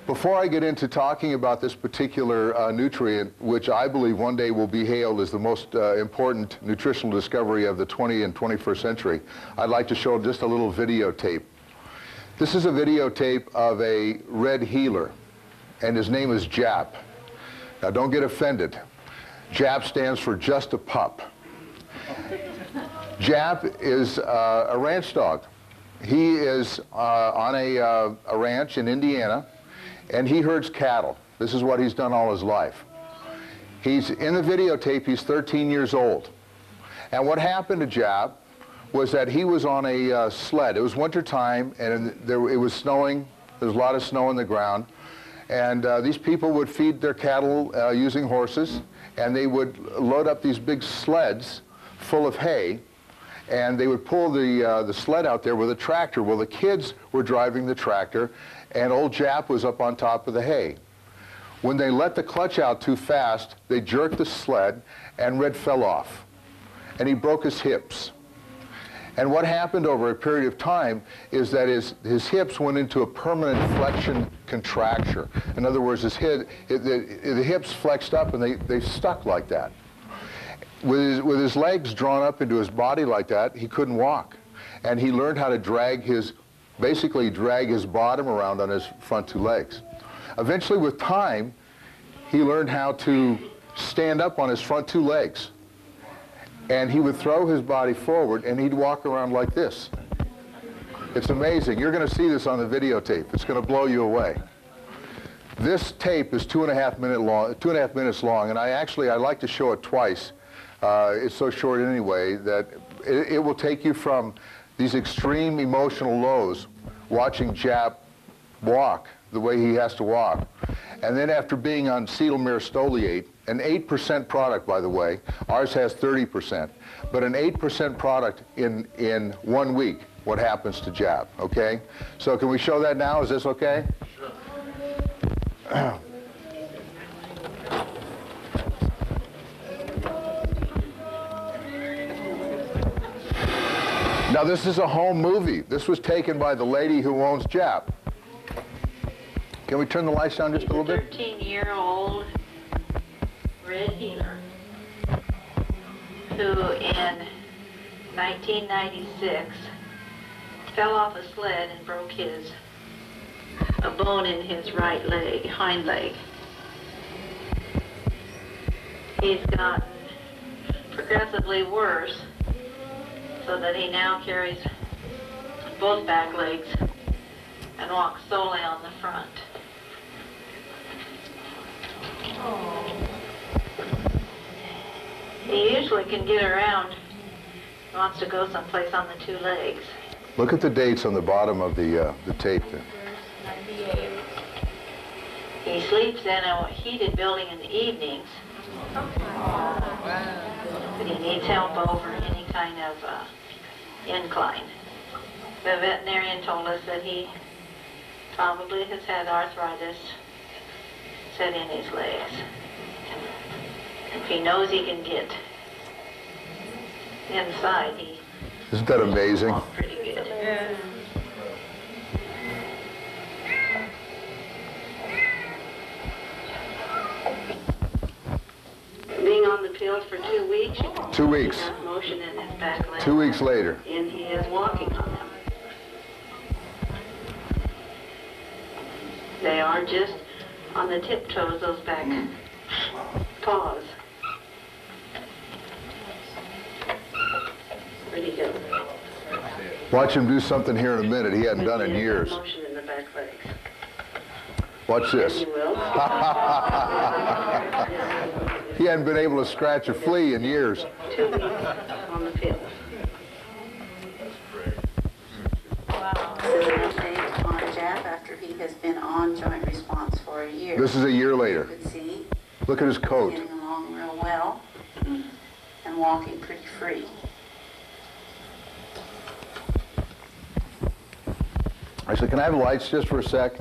Before I get into talking about this particular nutrient, which I believe one day will be hailed as the most important nutritional discovery of the 20th and 21st century, I'd like to show just a little videotape. This is a videotape of a red healer, and his name is Jap. Now don't get offended. Jap stands for just a pup. Jap is a ranch dog. He is on a ranch in Indiana, and he herds cattle. This is what he's done all his life. He's in the videotape, he's 13 years old. And what happened to Jap was that he was on a sled. It was winter time, and it was snowing. There was a lot of snow on the ground. And these people would feed their cattle using horses, and they would load up these big sleds full of hay, and they would pull the sled out there with a tractor. Well, the kids were driving the tractor, and old Jap was up on top of the hay. When they let the clutch out too fast, they jerked the sled, and Red fell off, and he broke his hips. And what happened over a period of time is that his hips went into a permanent flexion contracture. In other words, the hips flexed up, and they stuck like that. With his legs drawn up into his body like that, he couldn't walk. And he learned how to basically drag his bottom around on his front two legs. Eventually, with time, he learned how to stand up on his front two legs. And he would throw his body forward, and he'd walk around like this. It's amazing. You're going to see this on the videotape. It's going to blow you away. This tape is 2.5 minutes long, and I like to show it twice. It's so short anyway that it will take you from these extreme emotional lows, watching Jap walk the way he has to walk, and then after being on acetyl myristoyate, an 8% product, by the way, ours has 30%, but an 8% product in 1 week, what happens to Jap, okay? So can we show that now? Is this okay? Sure. Now this is a home movie. This was taken by the lady who owns Jap. Can we turn the lights down just a little bit? 13-year-old red healer who in 1996 fell off a sled and broke a bone in his right leg, hind leg. He's gotten progressively worse, so that he now carries both back legs and walks solely on the front. He usually can get around. He wants to go someplace on the two legs. Look at the dates on the bottom of the tape there. He sleeps in a heated building in the evenings, but he needs help over any kind of incline. The veterinarian told us that he probably has had arthritis set in his legs. If he knows he can get inside, Isn't that amazing? Pretty good. Yeah. Being on the pill for 2 weeks. 2 weeks. Enough motion in his back leg. 2 weeks later. And he is walking on them. They are just on the tiptoes, those back paws. Pretty good. Watch him do something here in a minute he hadn't done in years. Motion in the back legs. Watch this. He will. He hadn't been able to scratch a flea in years. 2 weeks on the pill. Wow. This is an update on Jap after he has been on joint response for a year. This is a year later. You could see. Look at his coat. Getting along real well and walking pretty free. I said, can I have lights just for a sec?